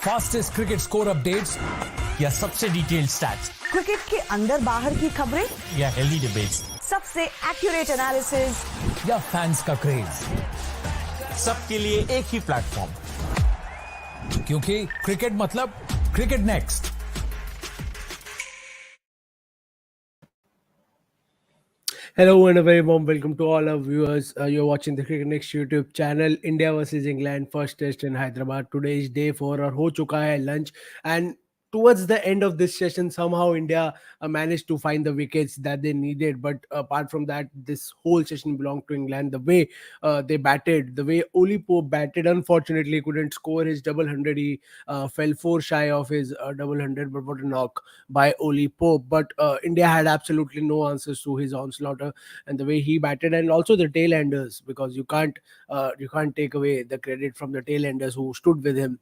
Fastest cricket score updates या सबसे detailed stats, cricket के अंदर बाहर की खबरें या हेल्दी डिबेट्स, सबसे एक्यूरेट एनालिसिस या फैंस का क्रेज, सबके लिए एक ही प्लेटफॉर्म, क्योंकि क्रिकेट मतलब cricket next. Hello and a very warm welcome to all our viewers. You're watching the Cricket Next YouTube channel. India versus England first test in Hyderabad. Today is day 4 और हो चुका है lunch, and towards the end of this session somehow India managed to find the wickets that they needed, but apart from that this whole session belonged to England. The way they batted, the way Ollie Pope batted, unfortunately couldn't score his double hundred. He fell 4 shy of his double hundred, but what a knock by Ollie Pope. But India had absolutely no answers to his onslaught, and the way he batted, and also the tail enders, because you can't take away the credit from the tail enders who stood with him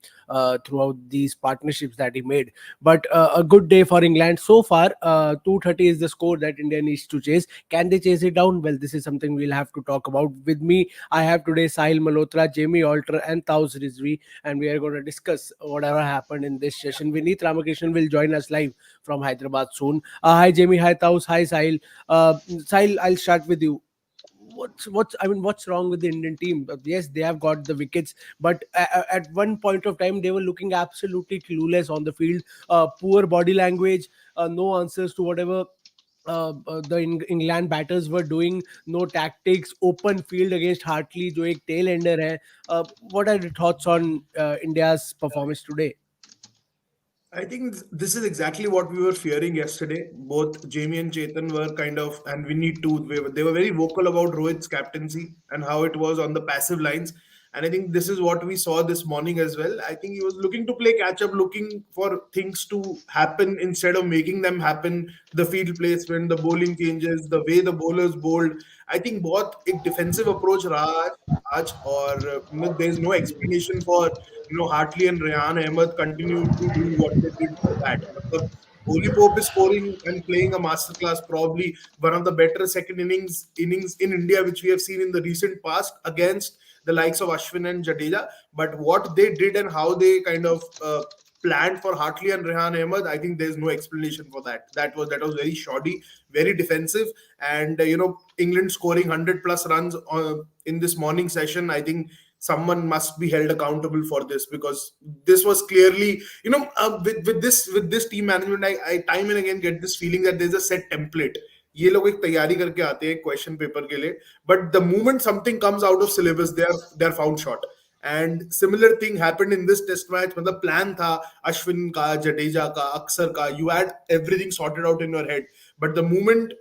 throughout these partnerships that he made. But a good day for England so far. 230 is the score that India needs to chase. Can they chase it down? Well, this is something we'll have to talk about. With me, I have today Sahil Malhotra, Jamie Alter, and Taus Rizvi, and we are going to discuss whatever happened in this session. Vineet Ramakrishnan will join us live from Hyderabad soon. Hi Jamie, hi Taus, hi Sahil. Sahil, I'll start with you. What's wrong with the Indian team? Yes, they have got the wickets, but at one point of time they were looking absolutely clueless on the field. Poor body language, no answers to whatever the England batters were doing, no tactics, open field against Hartley जो एक tail ender है. What are your thoughts on India's performance today? I think this is exactly what we were fearing yesterday. Both Jamie and Chetan were kind of, and we need to, they were very vocal about Rohit's captaincy and how it was on the passive lines. And I think this is what we saw this morning as well. I think he was looking to play catch up, looking for things to happen instead of making them happen. The field placement, the bowling changes, the way the bowlers bowled. I think both a defensive approach रहा आज और there's no explanation for Hartley and Rehan Ahmed continue to do what they did for that. Ollie Pope is scoring and playing a masterclass, probably one of the better second innings in India, which we have seen in the recent past against the likes of Ashwin and Jadeja. But what they did and how they kind of planned for Hartley and Rehan Ahmed, I think there's no explanation for that. That was very shoddy, very defensive, and England scoring 100 plus runs in this morning session. I think someone must be held accountable for this, because this was clearly, with this team management, I time and again get this feeling that there's a set template. ये लोग एक तैयारी करके आते हैं question paper के लिए, but the moment something comes out of syllabus, they are found short. And similar thing happened in this test match. मतलब plan था अश्विन का, जडेजा का, अक्सर का, you had everything sorted out in your head, but the moment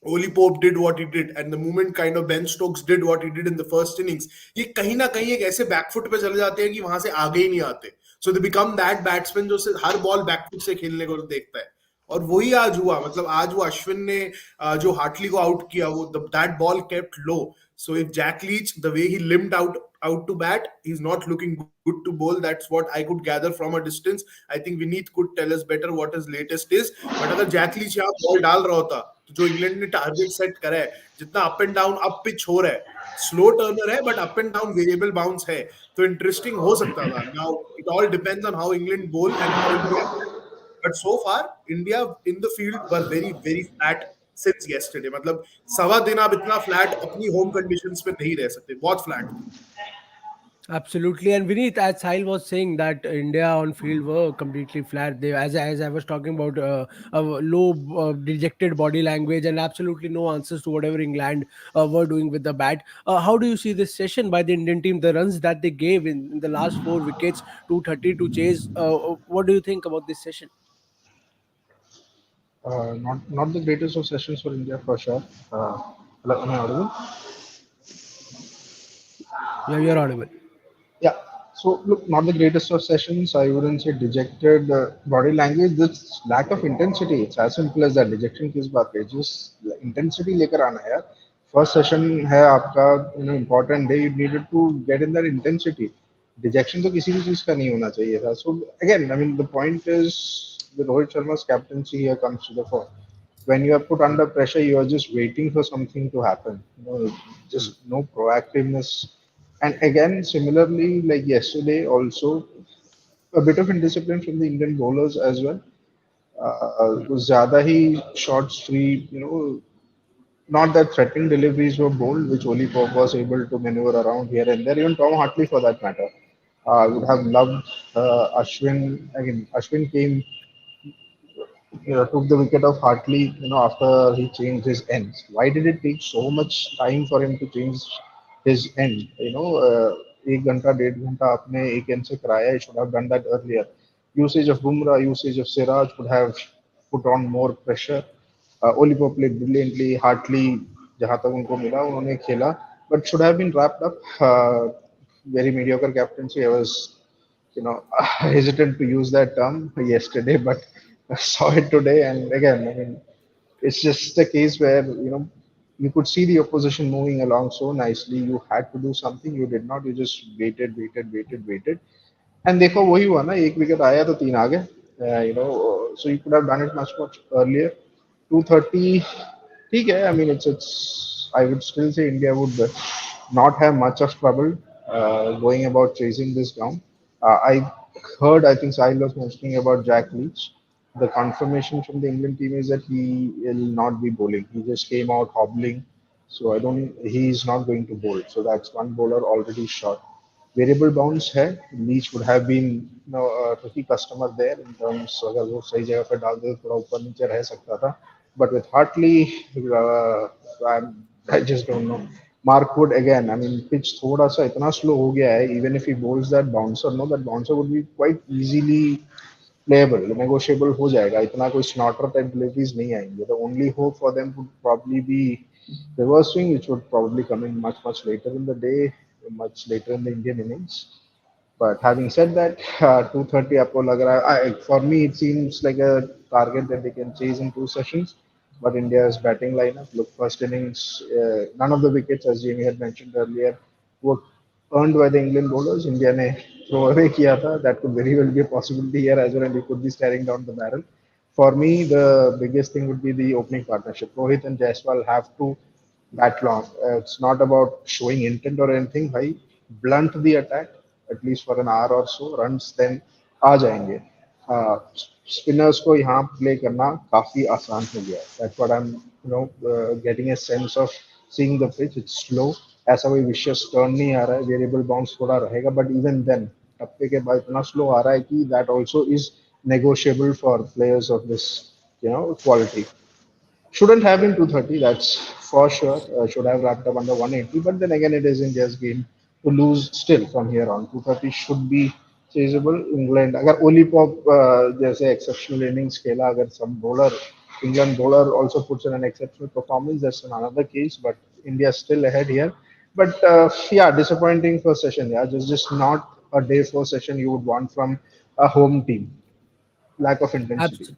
Ollie Pope did what he did, and the moment kind of Ben Stokes did what he did in the first innings, ये कहीं ना कहीं एक ऐसे back foot पे चले जाते हैं कि वहां से आगे ही नहीं आते. So they become that batsman जो हर बॉल बैकफुट से खेलने को देखता है. और वही आज हुआ. मतलब आज वो अश्विन ने जो हार्टली को आउट किया, वो that ball kept low. So if Jack Leach, the way he limped out to bat, he's not looking good to bowl. That's what I could gather from a distance. I think Vineet could tell us better what his latest is. But अगर Jack Leach यहाँ ball डाल रहा होता, तो जो England ने target set करा है, जितना up and down up pitch हो रहा है, स्लो टर्नर है but up and down variable bounce है, तो इंटरेस्टिंग हो सकता था. Now it all depends on how England bowl and how India. But so far, India in the field were very, very flat since yesterday. मतलब सवा दिन आप इतना flat अपनी home conditions पे नहीं रह सकते. बहुत flat. Absolutely, and Vineet, as Sahil was saying, that India on field were completely flat. They, as I was talking about, a low, dejected body language, and absolutely no answers to whatever England were doing with the bat. How do you see this session by the Indian team? The runs that they gave in the last 4 wickets, 230 to chase. What do you think about this session? Not the greatest of sessions for India for sure. Am I audible? Yeah, you're audible. Yeah. So look, not the greatest of sessions. I wouldn't say dejected body language. This lack of intensity. It's as simple as that. Dejection किस बात पे? Just intensity लेकर आना है यार. First session है आपका, important day. You needed to get in that intensity. Dejection तो किसी भी चीज का नहीं होना चाहिए था. So again, I mean, the point is the Rohit Sharma's captaincy here comes to the fore. When you are put under pressure, you are just waiting for something to happen. Just no proactiveness. And again, similarly, like yesterday also, a bit of indiscipline from the Indian bowlers as well. कुछ ज़्यादा ही shots free, not that threatening deliveries were bold, which Ollie Pope was able to maneuver around here and there. Even Tom Hartley, for that matter, would have loved Ashwin. Again, Ashwin came, took the wicket of Hartley, after he changed his ends. Why did it take so much time for him to change his end? एक घंटा 1.5 घंटा आपने एक end से कराया. He should have done that earlier. Usage of Bumrah, usage of Siraj would have put on more pressure. Oli Pope played brilliantly. Hartley, जहाँ तक उनको मिला उन्होंने खेला, but should have been wrapped up. Very mediocre captaincy. I was, hesitant to use that term yesterday, but I saw it today. And again, I mean, it's just a case where you could see the opposition moving along so nicely. You had to do something. You did not. You just waited. And देखो वही हुआ ना, एक wicket आया तो 3 आ गए. So you could have done it much earlier. 230, ठीक है. I mean, it's. I would still say India would not have much of trouble going about chasing this down. I heard, I think Sahil was mentioning about Jack Leach. The confirmation from the England team is that he will not be bowling. He just came out hobbling, so he's not going to bowl. So that's one bowler already shot. Variable bounce है. Leach would have been a tricky customer there in terms अगर वो सही जगह पे डाल दे तो थोड़ा ऊपर नीचे रह सकता था. But with Hartley, I just don't know. Mark Wood again. I mean, pitch थोड़ा सा इतना slow हो गया है. Even if he bowls that bouncer, that bouncer would be quite easily playable, negotiable हो जाएगा. इतना कोई snorter type deliveries नहीं आएंगे. The only hope for them would probably be reverse swing, which would probably come in much later in the day, much later in the Indian innings. But having said that, 230 आपको लग रहा है, for me it seems like a target that they can chase in 2 sessions. But India's batting lineup, look, first innings, none of the wickets, as Jamie had mentioned earlier, were earned by the England bowlers. India ने throw away किया था. That could very well be a possibility here as well, and we could be staring down the barrel. For me, the biggest thing would be the opening partnership. Rohit and Jaiswal have to bat long. It's not about showing intent or anything. भाई, blunt the attack at least for an hour or so. Runs then आ जाएंगे. Spinners को यहाँ play करना काफी आसान हो गया. That's what I'm getting a sense of seeing the pitch. It's slow. ऐसा कोई vicious turn नहीं आ रहा है. Variable bounce थोड़ा रहेगा, but even then टप्पे के बाद इतना slow आ रहा है कि that also is negotiable for players of this quality. Shouldn't have been 230, that's for sure. Should have wrapped up under 180, but then again, it is India's game to lose still from here on. 230 should be chaseable. England, अगर Ollie Pope जैसे exceptional innings खेला, अगर some bowler, England bowler also puts in an exceptional performance, that's another case. But India still ahead here. But yeah, disappointing first session. Yeah, just not a day 4 session you would want from a home team. Lack of intensity.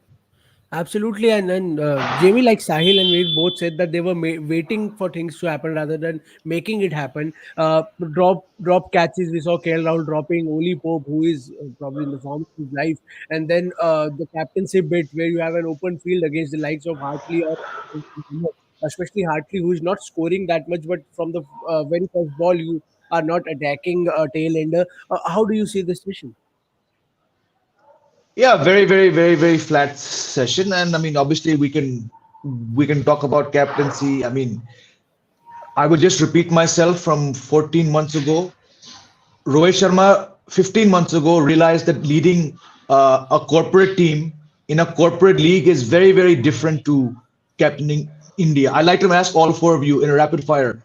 Absolutely, and Jamie, like Sahil and Veer both said that they were waiting for things to happen rather than making it happen. Drop catches. We saw KL Rahul dropping Ollie Pope, who is probably in the form of his life, and then the captaincy bit where you have an open field against the likes of Hartley or especially Hartley, who is not scoring that much, but from the very first ball you are not attacking a tail ender. How do you see this session? Yeah, very flat session, and I mean, obviously, we can talk about captaincy. I mean, I will just repeat myself from 14 months ago. Rohit Sharma, 15 months ago, realized that leading a corporate team in a corporate league is very different to captaining India. I'd like to ask all 4 of you in a rapid fire.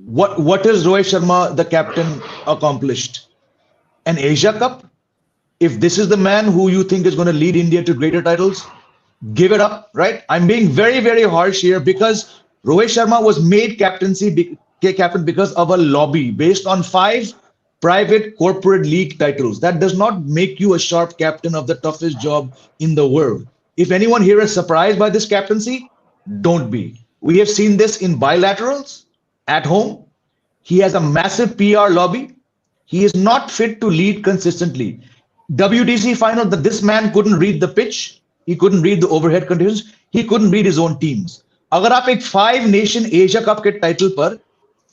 What has Rohit Sharma, the captain, accomplished? An Asia Cup? If this is the man who you think is going to lead India to greater titles, give it up, right? I'm being very harsh here because Rohit Sharma was made captain because of a lobby based on 5 private corporate league titles. That does not make you a sharp captain of the toughest job in the world. If anyone here is surprised by this captaincy, don't be. We have seen this in bilaterals at home. He has a massive PR lobby. He is not fit to lead consistently. WTC final that this man couldn't read the pitch, he couldn't read the overhead conditions, he couldn't read his own teams. अगर आप एक 5 nation Asia Cup के title पर,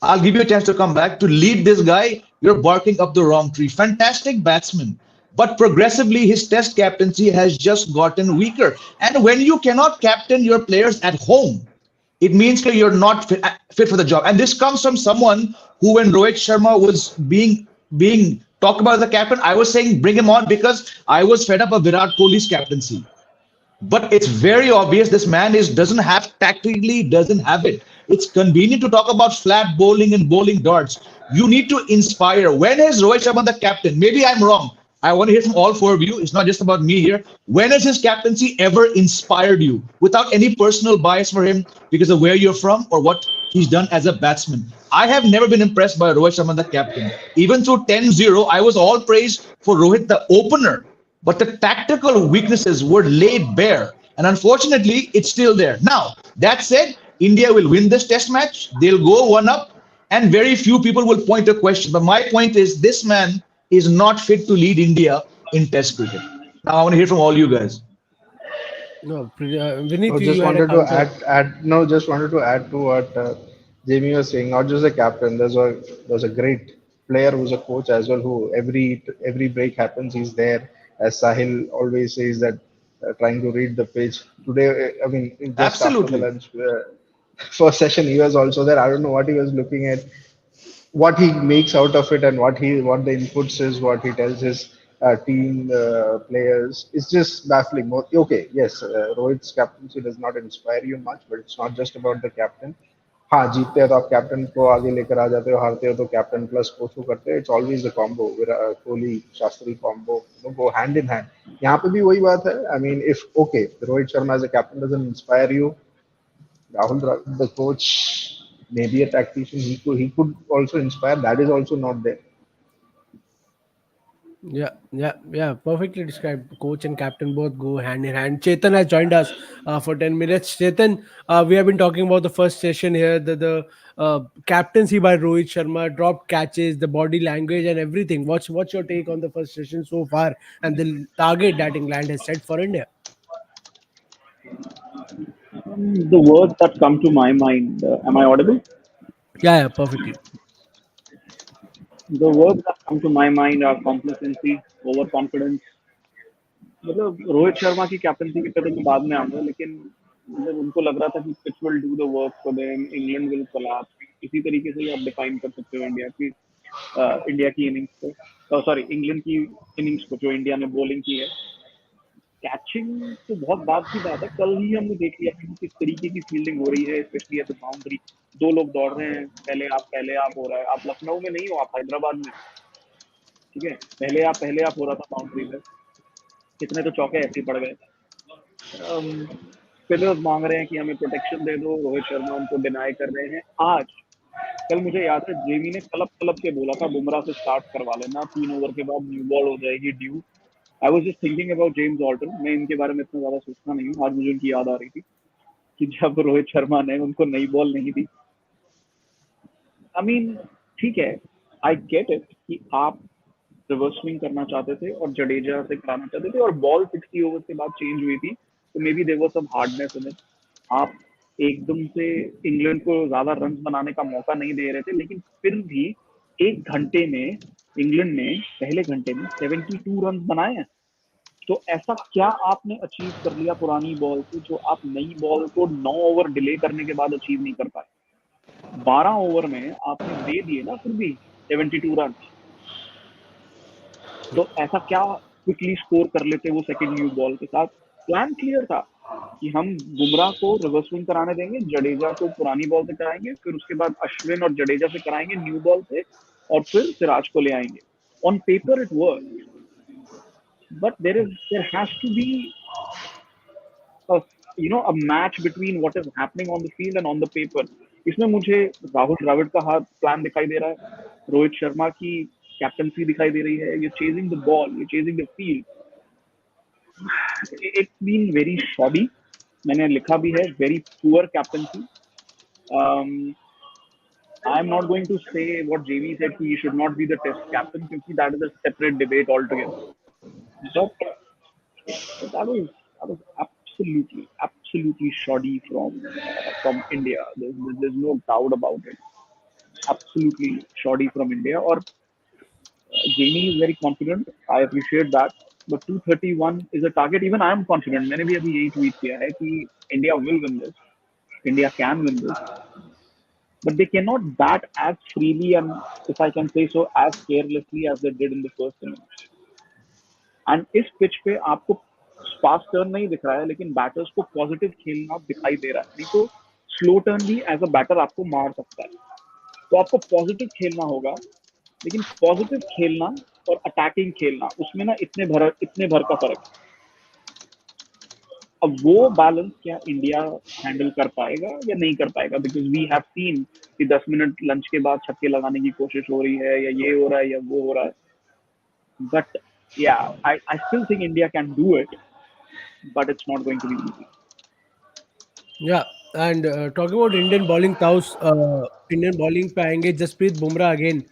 I'll give you a chance to come back to lead this guy. You're barking up the wrong tree. Fantastic batsman, but progressively his test captaincy has just gotten weaker. And when you cannot captain your players at home, it means that you're not fit for the job. And this comes from someone who, when Rohit Sharma was being talked about as a captain, I was saying bring him on because I was fed up of Virat Kohli's captaincy. But it's very obvious this man doesn't have tactically doesn't have it. It's convenient to talk about flat bowling and bowling darts. You need to inspire. When is Rohit Sharma the captain? Maybe I'm wrong. I want to hear from all four of you. It's not just about me here. When has his captaincy ever inspired you without any personal bias for him because of where you're from or what he's done as a batsman? I have never been impressed by Rohit Sharma, the captain. Even through 10-0, I was all praise for Rohit, the opener. But the tactical weaknesses were laid bare. And unfortunately, it's still there. Now, that said, India will win this test match. They'll go one up. And very few people will point a question. But my point is, this man is not fit to lead India in test cricket. Now, I want to hear from all you guys. No, Vineet, No, you just had a wanted to counter. no, just wanted to add to what Jamie was saying. Not just a captain. There's a great player who's a coach as well. Who every break happens, he's there. As Sahil always says that trying to read the pitch. Today, I mean, just after the Absolutely. lunch first session, he was also there. I don't know what he was looking at, what he makes out of it, and what the inputs is, what he tells his team players. It's just baffling. Okay, yes, Rohit's captaincy does not inspire you much, but it's not just about the captain. हाँ जीतते हैं तो आप captain को आगे लेकर आ जाते हो, हारते हो तो कैप्टन प्लस कोच को करते हैं. It's always the combo, Kohli Shastri combo go hand in hand. यहाँ पे भी वही बात है. I mean if okay Rohit Sharma as a captain doesn't inspire you, Rahul Dravid, the coach, maybe a tactician, he could also inspire. That is also not there. Yeah. Perfectly described. Coach and captain both go hand in hand. Chetan has joined us for 10 minutes. Chetan, we have been talking about the first session here, the captaincy by Rohit Sharma, dropped catches, the body language, and everything. What's your take on the first session so far and the target that England has set for India? The words that come to my mind, am I audible? Yeah, perfectly. The words that come to my mind are complacency, overconfidence. मतलब रोहित शर्मा की captaincy पे तो मैं बाद में आऊंगा, लेकिन मतलब उनको लग रहा था कि pitch will do the work for them, England will collapse. इसी तरीके से ही आप डिफाइन कर सकते हो इंडिया की इनिंग्स को, सॉरी इंग्लैंड की इनिंग्स को जो इंडिया ने बॉलिंग की है. कैचिंग तो बहुत बात की बात है. कल ही हमने देख लिया कि किस तरीके की फील्डिंग हो रही है, स्पेशली एट द बाउंड्री. दो लोग दौड़ रहे हैं, पहले आप हो रहा है. आप लखनऊ में नहीं हो, आप हैदराबाद में, ठीक है. पहले आप हो रहा था बाउंड्री पे. कितने तो चौके ऐसे ही पड़ गए. स्पिनर्स मांग रहे हैं कि हमें प्रोटेक्शन दे दो, रोहित शर्मा उनको डिनाई कर रहे हैं. कल मुझे याद है जेवी ने कलप के बोला था बुमराह से स्टार्ट करवा लेना, 3 ओवर के बाद न्यू बॉल हो जाएगी due. I was just thinking about James Alton. मैं इनके बारे में इतना ज्यादा सोचता नहीं हूँ. आज मुझे उनकी याद आ रही थी कि जब रोहित शर्मा ने उनको नई बॉल नहीं दी. आई मीन ठीक है, आई गेट इट कि आप रिवर्स स्विंग करना चाहते थे और जडेजा से कराना चाहते थे और बॉल 60 ओवर के बाद चेंज हुई थी, तो maybe there was some hardness in it. आप एकदम से इंग्लैंड को ज्यादा रन बनाने का मौका नहीं दे रहे थे, लेकिन फिर भी एक घंटे में इंग्लैंड ने पहले घंटे में 72 रन बनाए हैं. तो ऐसा क्या आपने अचीव कर लिया पुरानी बॉल से जो आप नई बॉल को 9 ओवर डिले करने के बाद अचीव नहीं कर पाए. 12 ओवर में आपने दे दिए ना फिर भी 72 रन. तो ऐसा क्या क्विकली स्कोर कर लेते वो सेकंड न्यू बॉल के साथ. प्लान क्लियर था कि हम बुमराह को रिवर्स स्विंग कराने देंगे, जडेजा को पुरानी बॉल से कराएंगे, फिर उसके बाद अश्विन और जडेजा से कराएंगे न्यू बॉल से, और फिर सिराज को ले आएंगे. On paper it work, but there has to be a match between what is happening on the field and on the paper. इसमें मुझे राहुल द्रविड़ का हाथ प्लान दिखाई दे रहा है, रोहित शर्मा की कैप्टनसी दिखाई दे रही है. ये चेजिंग द बॉल, ये chasing the field. It's been very shoddy. मैंने लिखा भी है, very poor captaincy. I am not going to say what JV said, he should not be the test captain, because that is a separate debate altogether. But that was absolutely shoddy from India. There's no doubt about it. Absolutely shoddy from India. और Jamie is very confident. I appreciate that. But 231 is a target. Even I am confident. मैंने भी अभी यही tweet किया है कि India will win this. India can win this. But they cannot bat as freely and, if I can say so, as carelessly as they did in the first innings. And इस pitch पे आपको fast turn नहीं दिख रहा है, लेकिन batters को positive खेलना दिखाई दे रहा है. नहीं तो स्लो टर्न भी एज अ बैटर आपको मार सकता है. तो आपको पॉजिटिव खेलना होगा, लेकिन पॉजिटिव खेलना और अटैकिंग खेलना, उसमें ना इतने भर का फर्क है. अब वो बैलेंस क्या इंडिया हैंडल कर पाएगा या नहीं कर पाएगा? बिकॉज वी हैव सीन कि 10 मिनट लंच के बाद छक्के लगाने की कोशिश हो रही है, या ये हो रहा है या वो हो रहा है. बट या I still think India can do it, but it's not going to be easy. Yeah, and talking about Indian bowling, Indian bowling पे आएंगे. Jasprit Bumrah again,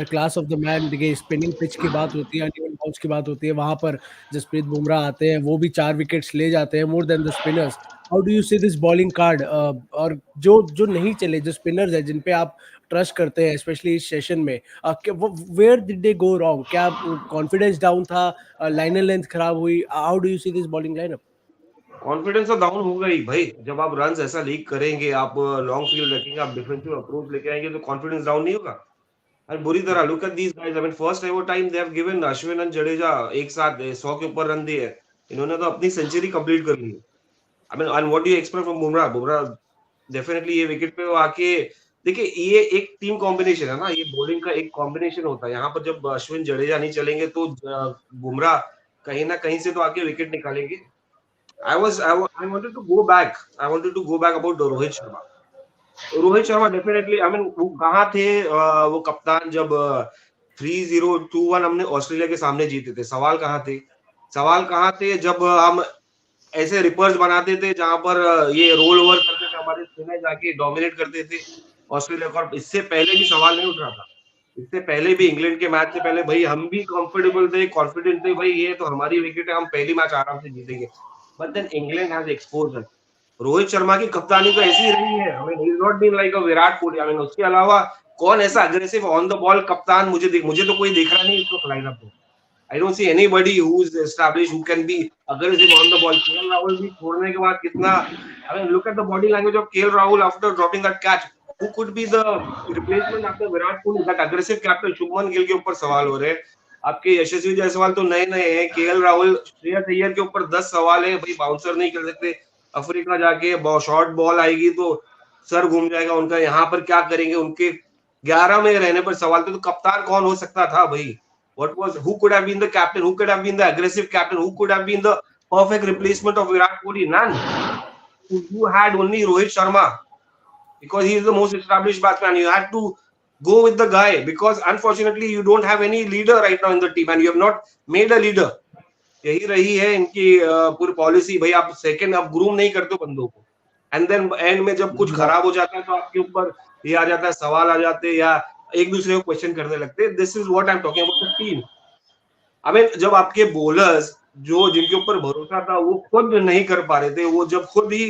the class of the man. देखिए स्पिनिंग पिच की बात होती है, uneven bounce की बात होती है, वहां पर जसप्रीत बुमराह आते हैं, वो भी 4 विकेट्स ले जाते हैं, more than the spinners. How do you see this bowling card? और जो जो नहीं चले, जो स्पिनर्स है जिन पे आप ट्रस्ट करते हैं, स्पेशली इस सेशन में, where did they go wrong? क्या कॉन्फिडेंस डाउन था, लाइनर लेंथ खराब हुई? How do you see this bowling lineup? Confidence तो डाउन होगा ही भाई. जब आप रन ऐसा लीक करेंगे, आप लॉन्ग फील्ड रखेंगे, आप डिफेंसिव अप्रोच लेके आएंगे, तो कॉन्फिडेंस डाउन नहीं होगा. और बुरी तरह look at these guys. I mean first ever time they have given Ashwin and Jadeja एक साथ 100 के ऊपर रन दिए. इन्होंने तो अपनी सेंचुरी कंप्लीट कर ली. I mean and what do you expect from Bumrah definitely ये विकेट पे वो आके देखिए, ये एक टीम कॉम्बिनेशन है ना, ये बॉलिंग का एक कॉम्बिनेशन होता है. यहाँ पर जब अश्विन जडेजा नहीं चलेंगे तो बुमराह कहीं ना कहीं से तो आके विकेट निकालेंगे. I wanted to go back. I wanted to go back about Rohit Sharma. Rohit Sharma definitely. I mean वो कहाँ थे वो कप्तान जब 3-0-2-1 हमने ऑस्ट्रेलिया के सामने जीते थे? सवाल कहाँ थे जब हम ऐसे रिपर्स बनाते थे जहां पर ये रोल ओवर करते थे, हमारे स्पिनर जाके डोमिनेट करते थे ऑस्ट्रेलिया को? इससे पहले भी सवाल नहीं उठ रहा था. इससे पहले भी इंग्लैंड के मैच से पहले भाई हम भी कंफर्टेबल थे, कॉन्फिडेंट थे, भाई ये तो हमारी विकेट है, हम पहली मैच आराम से जीतेंगे. But then England has exposed us. Rohit Sharma की कप्तानी तो ऐसी रही है. I mean, he's not been like a Virat Kohli. I mean, उसके अलावा कौन ऐसा अग्रेसिव ऑन द बॉल कप्तान मुझे तो कोई दिख रहा नहीं इसको लाइनअप में. I don't see anybody who's established who can be aggressive on the ball. KL Rahul भी छोड़ने के बाद कितना, I mean, look at the body language of KL Rahul after dropping that catch. Who could be the replacement after Virat Kohli? That aggressive captain Shubman Gill के ऊपर सवाल हो रहे हैं. आपके यशस्वी जायसवाल तो नए हैं. केएल राहुल, श्रेयस अय्यर के ऊपर 10 सवाल है. भाई बाउंसर नहीं कर सकते. अफ्रीका जाके शॉर्ट बॉल आएगी तो सर घूम जाएगा उनका. यहाँ पर क्या करेंगे? उनके 11 में रहने पर सवाल थे. तो कप्तान कौन हो सकता था भाई? Who could have been the captain? Who could have been the aggressive captain? Who could have been the perfect replacement of Virat Kohli? None. You had only Rohit Sharma because he is the most established batsman. You had to go with the guy because unfortunately you don't have any leader right now in the team and you have not made a leader. यही रही है इनकी पूरी policy. भाई आप second आप groom नहीं करते हो बंदों को, एंड देन एंड में जब कुछ खराब हो जाता है तो आपके ऊपर ये आ जाता है, सवाल आ जाते हैं या एक दूसरे को क्वेश्चन करने लगते हैं. This is what I am talking about the team. I mean जब आपके बॉलर्स जो जिनके ऊपर भरोसा था वो खुद नहीं कर पा रहे थे, वो जब खुद ही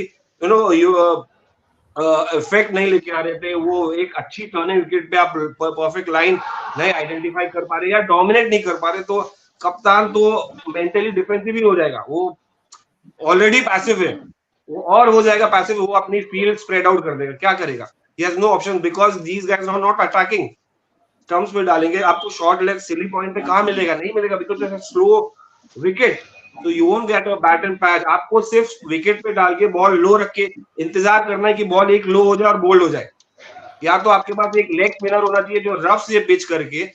इफेक्ट नहीं लेके आ रहे थे, वो एक अच्छी टर्निंग विकेट पे आप परफेक्ट लाइन नहीं आइडेंटिफाई कर पा रहे या डोमिनेट नहीं कर पा रहे, तो कप्तान तो मेंटली डिफेंसिव ही हो जाएगा. वो ऑलरेडी पैसिव है, वो और हो जाएगा पैसिव. वो अपनी फील्ड स्प्रेड आउट कर देगा. क्या करेगा? He has no option because these guys are not attacking. Stumps पे डालेंगे आपको, शॉर्ट लेग सिली पॉइंट पे कहाँ मिलेगा? नहीं मिलेगा because it's a slow wicket. तो you won't get a bat and patch. आपको सिर्फ विकेट पे डाल के बॉल लो रख के इंतजार करना है कि बॉल एक लो हो जाए और बोल्ड हो जाए. या तो आपके पास एक लेग स्पिनर होना चाहिए जो रफ से पिच करके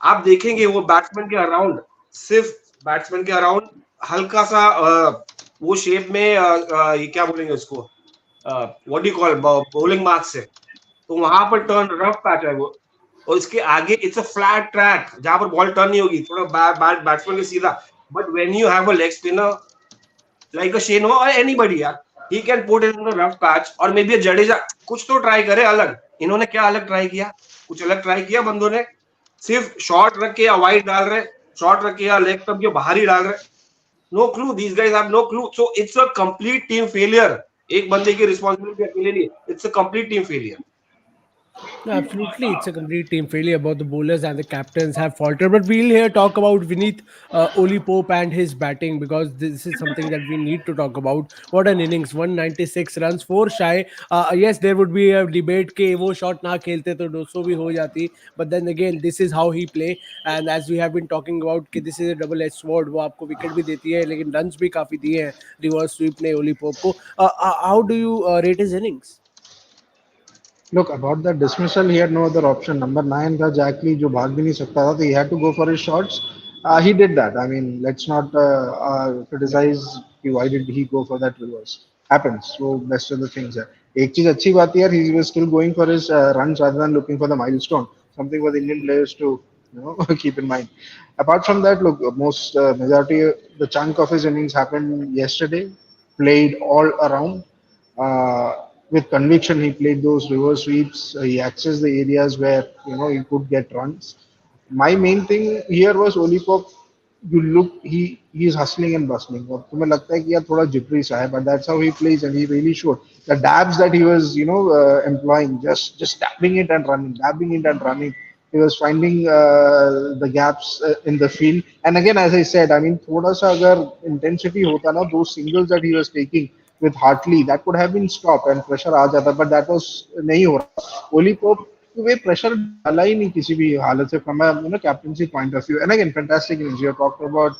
आप देखेंगे वो बैट्समैन के अराउंड, सिर्फ बैट्समैन के अराउंड हल्का सा वो शेप में ये क्या बोलेंगे उसको, what do you call, bowling marks है. तो वहां पर टर्न रफ पैच है वो, और इसके आगे इट्स अ फ्लैट ट्रैक जहां पर बॉल टर्न नहीं होगी, थोड़ा बैट्समैन के सीधा. But when you have a leg spinner like a Shane or anybody, यार, he can put it in the rough patch or maybe a Jadeja. कुछ तो ट्राई करे अलग. इन्होंने क्या अलग ट्राई किया? कुछ अलग ट्राई किया बंदों ने? सिर्फ शॉर्ट रख के या वाइड डाल रहे, शॉर्ट रख के या लेग तब के बाहर ही डाल रहे. No clue. These guys have no clue. So it's a complete team failure. एक बंदे की रिस्पॉन्सिबिलिटी अकेले नहीं. It's a complete team failure. No, absolutely, it's a complete team failure. Both the bowlers and the captains have faltered. But we'll here talk about Vineet Ollie Pope and his batting, because this is something that we need to talk about. What an innings! 196 runs, 4 shy. Yes, there would be a debate कि वो shot ना खेलते तो 200 भी हो जाती. But then again, this is how he play. And as we have been talking about, कि this is a double-edged sword. वो आपको wicket भी देती है, लेकिन runs भी काफी दिए हैं reverse sweep ने Ollie Pope को. How do you rate his innings? Look, about that dismissal, he had no other option. Number nine था Jackie जो भाग भी नहीं सकता था, so he had to go for his shots. He did that. I mean, let's not criticize why did he go for that reverse. Happens. So best of the things है. एक चीज अच्छी बात है यार, he was still going for his runs rather than looking for the milestone. Something for the Indian players to keep in mind. Apart from that, look, most majority, the chunk of his innings happened yesterday. Played all around. With conviction, he played those reverse sweeps. He accessed the areas where he could get runs. My main thing here was Oli Pope. You look, he is hustling and bustling. और तुम्हें लगता है कि यार थोड़ा jittery सा है, but that's how he plays, and he really showed the dabs that he was employing, just dabbing it and running. He was finding the gaps in the field. And again, as I said, I mean, थोड़ा सा अगर intensity होता ना, those singles that he was taking with Hartley, that could have been stopped and pressure आ जाता, but that was नहीं हो रहा. Oli Pope वे pressure डाला ही नहीं किसी भी हालत से from a captaincy point of view. And again, fantastic innings. You talked about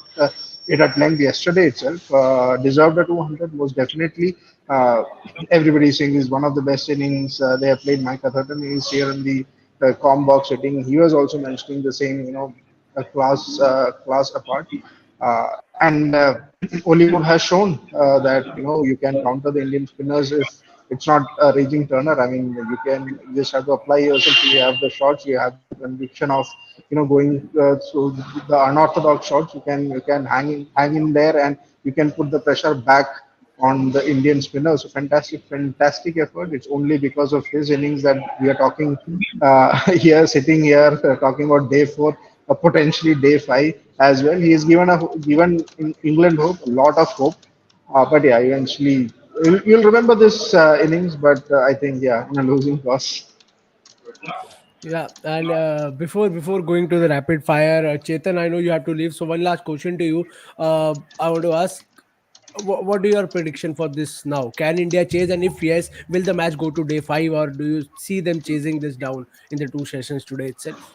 it at length yesterday itself. Deserved a 200 most definitely. Everybody is saying is one of the best innings they have played. Mike Atherton is here in the com box sitting. He was also mentioning the same, a class apart. And Hollywood has shown that you can counter the Indian spinners if it's not a raging turner. I mean, you just have to apply yourself. You have the shots. You have the conviction of going through the unorthodox shots. You can hang in there, and you can put the pressure back on the Indian spinners. So fantastic effort. It's only because of his innings that we are talking sitting here, talking about day 4, potentially day 5 as well. He has given England hope, a lot of hope. But yeah, eventually you'll remember this innings. But I think in a losing cause. Yeah, and before going to the rapid fire, Chetan, I know you have to leave. So one last question to you. I want to ask, what are your prediction for this now? Can India chase, and if yes, will the match go to day 5, or do you see them chasing this down in the 2 sessions today itself?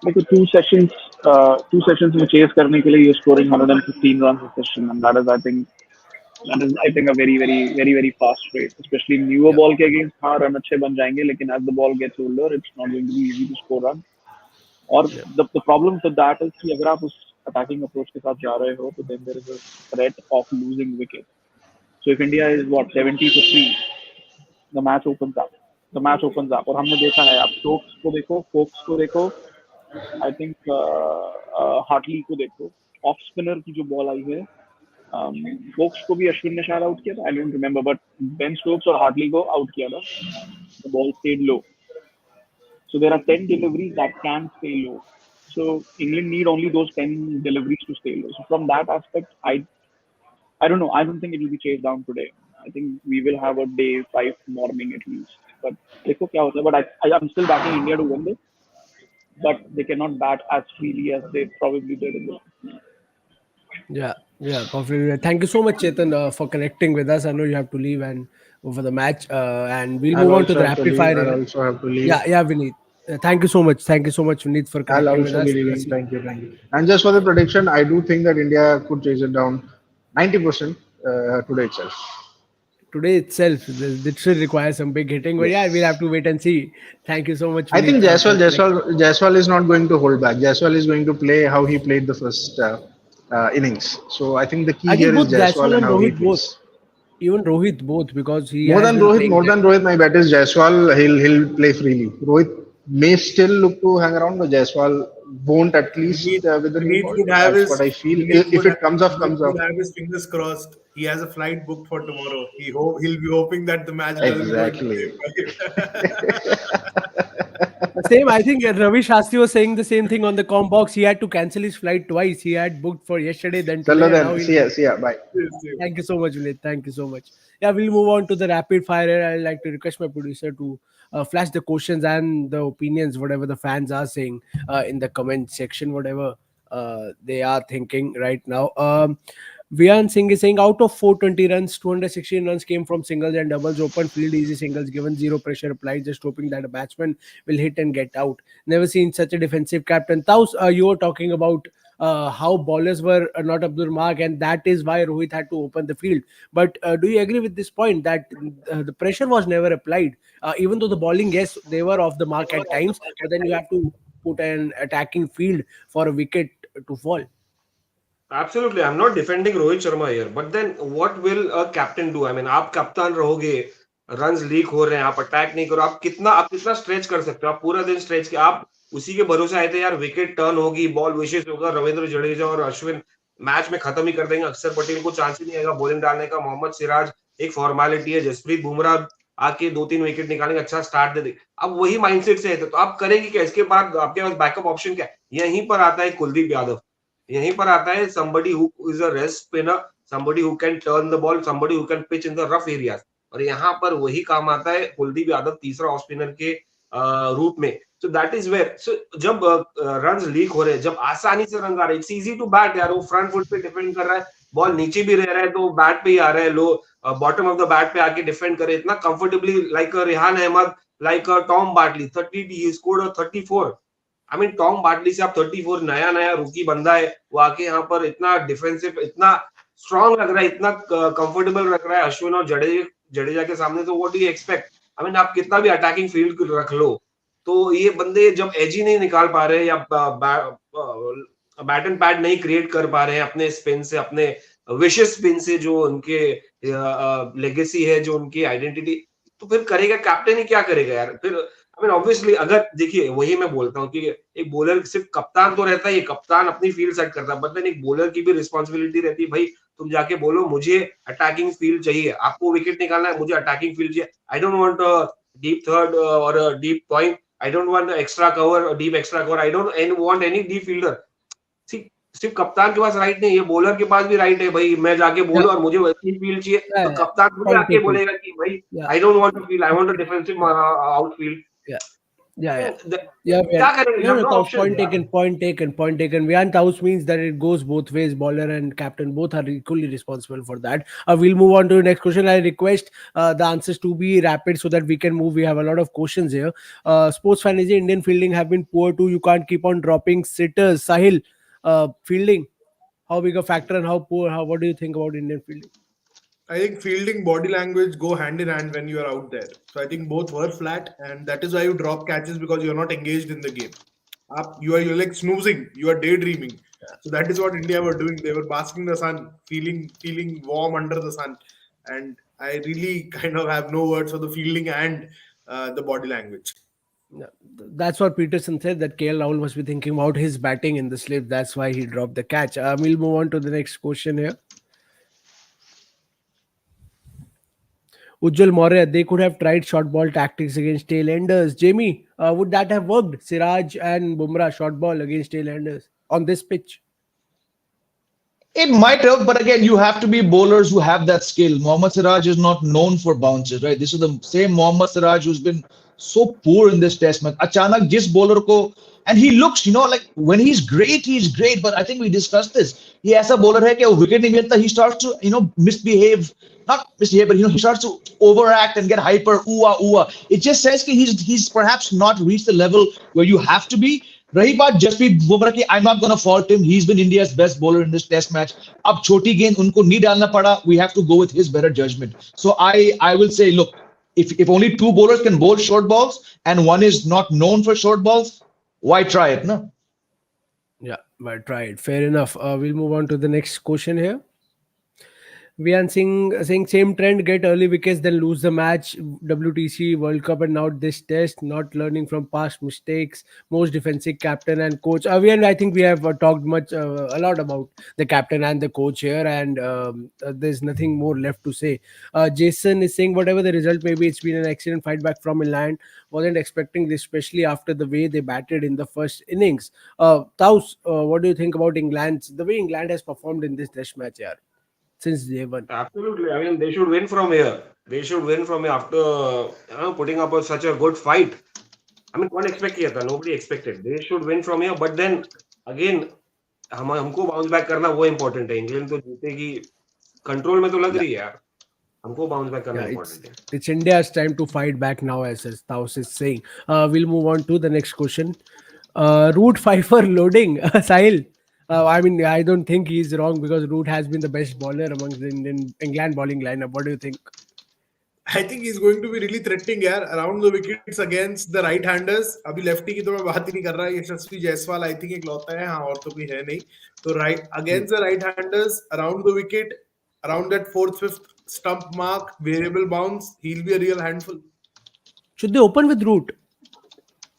Like two sessions में chase करने के लिए you're scoring 115 runs a session, and that is I think a very very very very fast rate, especially newer ball के against. हाँ run अच्छे बन जाएंगे, लेकिन as the ball gets older, it's not going to be easy to score runs. और the problem with that is कि अगर आप उस attacking approach के साथ जा रहे हो, तो then there is a threat of losing wicket. So if India is 70 to 3, the match opens up. और हमने देखा है, आप Stokes को देखो, Fox को देखो, I think Hartley को देखो, ऑफ स्पिनर की जो बॉल आई है, Fox को भी अश्विन ने शायद आउट किया था, I don't remember, but Ben Stokes और Hartley को आउट किया था. The ball stayed low. So there are 10 deliveries that can stay low. So England need only those 10 deliveries to stay low. So from that aspect, I don't know. I don't think it will be chased down today. I think we will have a day 5 morning at least. But देखो क्या होता है. But I'm still backing India to win this. But they cannot bat as freely as they probably did in this. Yeah, perfectly. Thank you so much, Chetan, for connecting with us. I know you have to leave and go for the match, and we'll move on to the rapid fire. I'll also have to leave. Yeah, Vineet. Thank you so much. Thank you so much, Vineet, for I'll connecting with also us. be leaving. Thank you. And just for the prediction, I do think that India could chase it down 90% today itself. Today itself, this should require some big hitting, but yeah, we'll have to wait and see. Thank you so much. I think Vineet, Jaiswal is not going to hold back. Jaiswal is going to play how he played the first innings. So I think the key I here think is both Jaiswal and how he Rohit plays. both. Even Rohit both, because he More has than been Rohit, playing more than Rohit, my bet is Jaiswal. He'll play freely. Rohit may still look to hang around, but Jaiswal won't, at least with the new ball. That's what I feel. If it comes off, comes off. He'll have his fingers crossed. He has a flight booked for tomorrow. He'll be hoping that the match doesn't go into Exactly. day 5. same. I think Ravi Shastri was saying the same thing on the com box. He had to cancel his flight twice. He had booked for yesterday, then Chalo today, and now then. he'll. See ya. Bye. Thank you so much, Vineet. Thank you so much. Yeah, we'll move on to the rapid fire. I'd like to request my producer to flash the questions and the opinions, whatever the fans are saying in the comment section, whatever they are thinking right now. Vian Singh is saying out of 420 runs, 216 runs came from singles and doubles. Open field, easy singles given, zero pressure applied, just hoping that a batsman will hit and get out. Never seen such a defensive captain. Taus, you were talking about how bowlers were not up to the mark, and that is why Rohit had to open the field. But do you agree with this point that the pressure was never applied? Even though the bowling, yes, they were off the mark at times, but then you have to put an attacking field for a wicket to fall. Absolutely, I'm not defending Rohit Sharma here, but then what will a captain do? I mean, आप कप्तान रहोगे, runs leak हो रहे हैं, आप attack नहीं करो, आप कितना स्ट्रेच कर सकते हो? आप पूरा दिन स्ट्रेच के आप उसी के भरोसे आए थे यार, विकेट टर्न होगी, बॉल विशेष होगा, रविंद्र जडेजा और अश्विन मैच में खत्म ही कर देंगे, अक्षर पटेल को चांस ही नहीं आएगा बॉलिंग डालने का, मोहम्मद सिराज एक फॉर्मेलिटी है, जसप्रीत बुमराह आके 2-3 विकेट निकालेंगे, अच्छा स्टार्ट दे देंगे। अब वही माइंडसेट से है तो आप करेंगे क्या? इसके बाद आपके पास बैकअप ऑप्शन क्या है? यहीं पर आता है कुलदीप यादव, यहीं पर आता है somebody who is a rest spinner, somebody who can turn the ball, somebody who can pitch in the rough areas, और यहाँ पर वही काम आता है कुलदीप यादव तीसरा ऑफ स्पिनर के रूप में। So that is where, so जब रन्स लीक हो रहे हैं, जब आसानी से रन आ रहे हैं, it's easy to bat यार, वो फ्रंट फुट पे डिफेंड कर रहा है, बॉल नीचे भी रह रहा है तो बैट पे ही आ रहा है, low bottom of the bat पे आके डिफेंड करे इतना comfortably, like Rehan Ahmed, like Tom Bartley, 30 he scored a 34। I mean Tom Bartley से आप 34, नया रूकी बंदा है, वो आके यहाँ पर इतना डिफेंसिव, इतना स्ट्रॉन्ग लग रहा है, इतना कंफर्टेबल लग रहा है अश्विन और जडेजा के सामने, तो what do you expect? I mean आप कितना भी अटैकिंग फील्ड रख लो, तो ये बंदे जब एज ही नहीं निकाल पा रहे या बैट एंड पैड नहीं क्रिएट कर पा रहे हैं अपने स्पिन से, अपने विशेष स्पिन से, जो उनके लेगेसी है, जो उनकी आइडेंटिटी, तो फिर करेगा कैप्टन ही क्या करेगा यार? फिर आई मीन ऑब्वियसली, अगर देखिए वही मैं बोलता हूँ कि एक बॉलर सिर्फ कप्तान तो रहता है, ये कप्तान अपनी फील्ड सेट करता है, बट देन एक बॉलर की भी रिस्पॉन्सिबिलिटी रहती है, भाई तुम जाके बोलो मुझे अटैकिंग फील्ड चाहिए, आपको विकेट निकालना है, मुझे अटैकिंग फील्ड चाहिए, I don't want deep third और deep point, I don't want extra cover, deep extra cover, I don't want any deep fielder. सिर्फ कप्तान के पास राइट नहीं, ये बॉलर के पास भी राइट है, भाई मैं जाके बोलूं और मुझे वैसी फील्ड चाहिए, तो कप्तान मुझे आके बोलेगा कि भाई I don't want to field, I want a defensive outfield. Yeah. Point taken. Viant House means that it goes both ways. Bowler and captain both are equally responsible for that. We'll move on to the next question. I request the answers to be rapid so that we can move. We have a lot of questions here. Sports fantasy, Indian fielding have been poor too. You can't keep on dropping sitters. Sahil, fielding, how big a factor and how poor? What do you think about Indian fielding? I think fielding, body language go hand in hand when you are out there. So I think both were flat, and that is why you drop catches, because you are not engaged in the game. You're like snoozing, you are daydreaming. So that is what India were doing. They were basking the sun, feeling warm under the sun. And I really kind of have no words for the fielding and the body language. That's what Peterson said, that KL Rahul must be thinking about his batting in the slip. That's why he dropped the catch. We'll move on to the next question here. Ujjwal Maurya, they could have tried short ball tactics against tail enders. Jamie, would that have worked? Siraj and Bumrah short ball against tail enders on this pitch? It might have, but again, you have to be bowlers who have that skill. Mohammad Siraj is not known for bounces, right? This is the same Mohammad Siraj who's been so poor in this test match. Achanak jis bowler ko, and he looks, like when he's great, but I think we discussed this. He has a bowler hai ki wicket nahi milta, he starts to, misbehave. Not misbehave, but he starts to overact and get hyper, ooh. It just says that he's perhaps not reached the level where you have to be. Rahi baat Jasprit Bumrah ki, I'm not going to fault him. He's been India's best bowler in this test match. Ab choti gain unko nahi dalna pada. We have to go with his better judgment. So I will say, look, if only two bowlers can bowl short balls and one is not known for short balls, why try it, no? Yeah, why try it? Fair enough. We'll move on to the next question here. Vian Singh saying same trend, get early wickets, then lose the match. WTC World Cup and now this test, not learning from past mistakes. Most defensive captain and coach. Vian, I think we have talked a lot about the captain and the coach here, and there's nothing more left to say. Jason is saying whatever the result may be, it's been an excellent fight back from England. Wasn't expecting this, especially after the way they batted in the first innings. Taus, what do you think about England? The way England has performed in this test match, yeah, since day one. Absolutely. I mean, they should win from here. They should win from here after putting up such a good fight. I mean, कौन expect किया था? Nobody expected. They should win from here. But then again, हमको bounce back करना वो important है. England तो जीतेगी. Control में तो लग रही है यार. हमको bounce back करना important है. It's India's time to fight back now, as Taus is saying. We'll move on to the next question. Root Pfeiffer loading. Sahil. I mean, I don't think he's wrong because Root has been the best bowler amongst the Indian England bowling lineup. What do you think? I think he's going to be really threatening यार around the wickets against the right-handers. अभी lefty की तो मैं बात ही नहीं कर रहा. यशस्वी Jaiswal I think एक लौता है, हाँ और तो कोई है नहीं. तो right against the right-handers around the wicket, around that fourth, fifth stump mark, variable bounce, he'll be a real handful. Should they open with Root?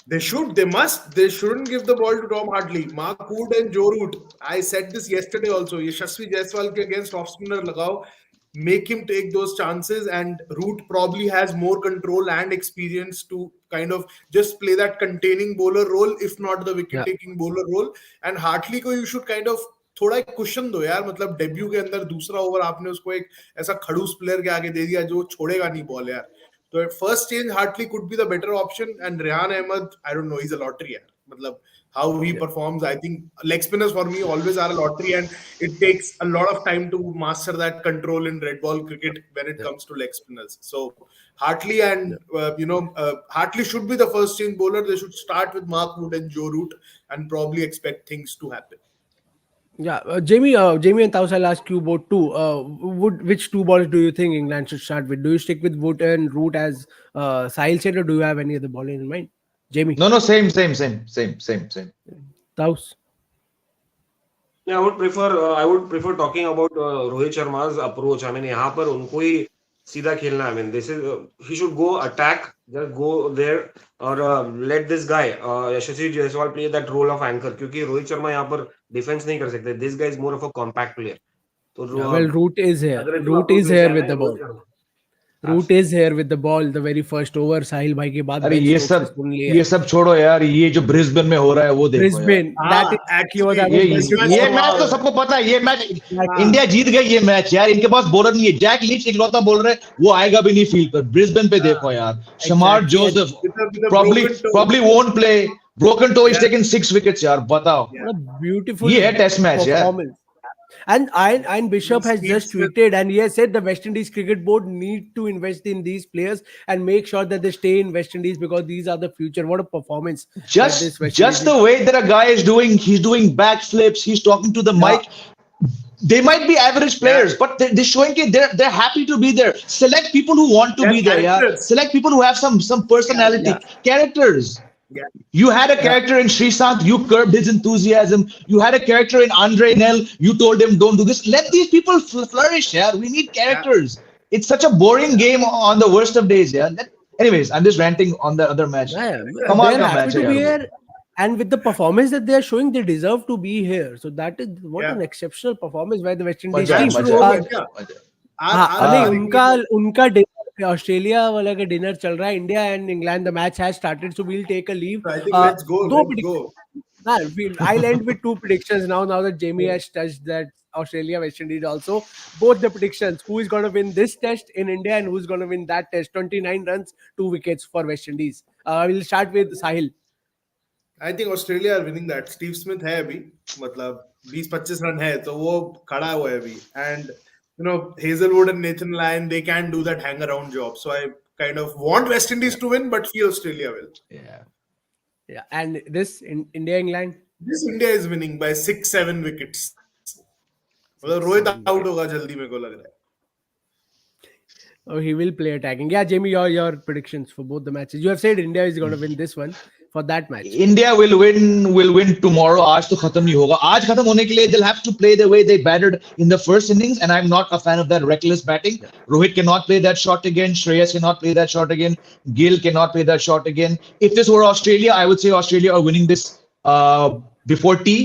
They should, they must. They shouldn't give the ball to Tom Hartley. Mark Wood and Joe Root. I said this yesterday also. Yashasvi Jaiswal ke against off spinner lagao. Make him take those chances, and Root probably has more control and experience to kind of just play that containing bowler role, if not the wicket taking bowler role. And Hartley को you should kind of थोड़ा एक cushion दो यार. मतलब debut के अंदर दूसरा over आपने उसको एक ऐसा खड़ूस प्लेयर के आगे दे दिया जो छोड़ेगा नहीं बॉल यार. So first change, Hartley could be the better option, and Rehan Ahmed, I don't know, he's a lottery. Matlab, how he performs, I think leg spinners for me always are a lottery, and it takes a lot of time to master that control in red ball cricket when it comes to leg spinners. So Hartley and Hartley should be the first change bowler. They should start with Mark Wood and Joe Root and probably expect things to happen. Yeah, Jamie and Taus, I'll ask you both too. Which two balls do you think England should start with? Do you stick with Wood and Root as Sahil said, or do you have any other bowler in mind? Jamie? No, same. Taus? Yeah, I would prefer talking about Rohit Sharma's approach. I mean, यहाँ पर उनको ही सीधा खेलना. I mean, this is he should go attack, just go there और let this guy Yashasvi Jaiswal play that role of anchor. क्योंकि रोहित शर्मा यहाँ पर defense नहीं कर सकते. This guy is more of a compact player. तो well, Root is here. Root is here with the ball. Root is here with the ball. The very first over, Sahil भाई के बाद. अरे ये सब छोड़ो यार. ये जो ब्रिस्बेन में हो रहा है वो देखो. ब्रिस्बेन. ये मैच तो सबको पता है. ये मैच इंडिया जीत गई. ये मैच यार इनके पास बॉलर नहीं है. जैक लीच इकलौता बॉलर है. वो आएगा भी नहीं फील्ड पर. ब्रिस्बेन पे देखो यार. शमार Joseph probably won't play. Broken toe is taking 6 wickets यार. बताओ. Beautiful. ये है टेस्ट मैच यार. And Ian Bishop has just tweeted and he has said the West Indies Cricket Board need to invest in these players and make sure that they stay in West Indies because these are the future. What a performance. Just the way that a guy is doing, he's doing backflips, he's talking to the mic. They might be average players, but they're showing they're happy to be there. Select people who want to be there. Yeah? Select people who have some personality, characters. Yeah. You had a character in Shrikant, you curbed his enthusiasm. You had a character in Andre Nell, you told him don't do this. Let these people flourish. Yeah, we need characters. Yeah. It's such a boring game on the worst of days. Yeah. Anyways, I'm just ranting on the other match. Come on, match. To be here, and with the performance that they are showing, they deserve to be here. So that is an exceptional performance by the West Indies team. उनका Australia वाला का dinner चल रहा है. India and England the match has started so we will take a leave. let's go. I'll end with 2 predictions now that Jamie has touched that Australia West Indies also. Both the predictions, who is going to win this test in India and who's going to win that test. 29 runs, 2 wickets for West Indies. We'll start with Sahil. I think Australia are winning that. Steve Smith है अभी, मतलब 20-25 run है तो वो खड़ा हुआ है अभी. And Hazelwood and Nathan Lyon, they can do that hang around job. So I kind of want West Indies to win, but feel Australia will. Yeah. And this in India, England? This India is winning by 6-7 wickets. मतलब Rohit out होगा जल्दी मेरे को लग रहा है. Oh, he will play attacking. Yeah, Jamie, your predictions for both the matches. You have said India is going to win this one for that match? India will win tomorrow. आज तो खत्म नहीं होगा. आज खत्म होने के लिए they'll have to play the way they batted in the first innings, and I'm not a fan of that reckless batting. Rohit cannot play that shot again. Shreyas cannot play that shot again. Gill cannot play that shot again. If this were Australia, I would say Australia are winning this before tea.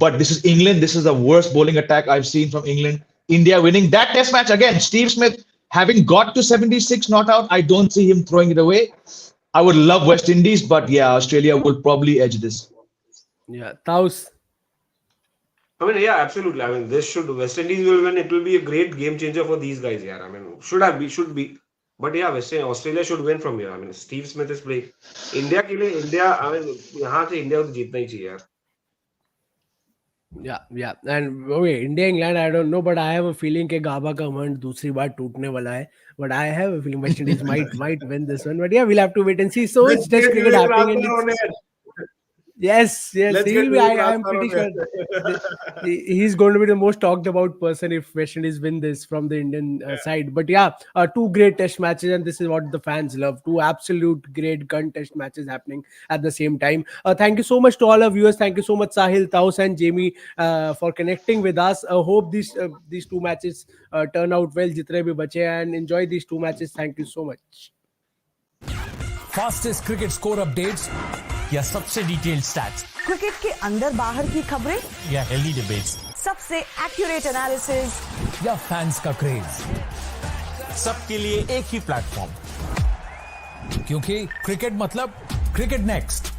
But this is England. This is the worst bowling attack I've seen from England. India winning that test match again. Steve Smith having got to 76 not out. I don't see him throwing it away. I would love West Indies, but yeah, Australia will probably edge this. Yeah, Taus. I mean, yeah, absolutely. I mean, West Indies will win. It will be a great game changer for these guys. Yeah, I mean, should be. But yeah, Australia should win from here. I mean, Steve Smith is playing. India के लिए I mean, यहाँ से India को जीतना ही चाहिए यार. Yeah, and okay, India England I don't know, but I have a feeling कि गाबा का मंड दूसरी बार टूटने वाला है. But I have a feeling West Indies might win this one. But yeah, we'll have to wait and see. So it's just cricket happening. Yes. I'm pretty sure he's going to be the most talked about person if West Indies win this from the Indian side. But yeah, two great test matches, and this is what the fans love. Two absolute great gun test matches happening at the same time. Thank you so much to all our viewers. Thank you so much Sahil, Taus and Jamie for connecting with us. Hope these two matches turn out well. Jitne bhi bache, and enjoy these two matches. Thank you so much. Fastest cricket score updates या सबसे detailed stats, cricket के अंदर बाहर की खबरें या healthy debates, सबसे accurate analysis या फैंस का क्रेज, सबके लिए एक ही प्लेटफॉर्म, क्योंकि क्रिकेट मतलब क्रिकेट नेक्स्ट.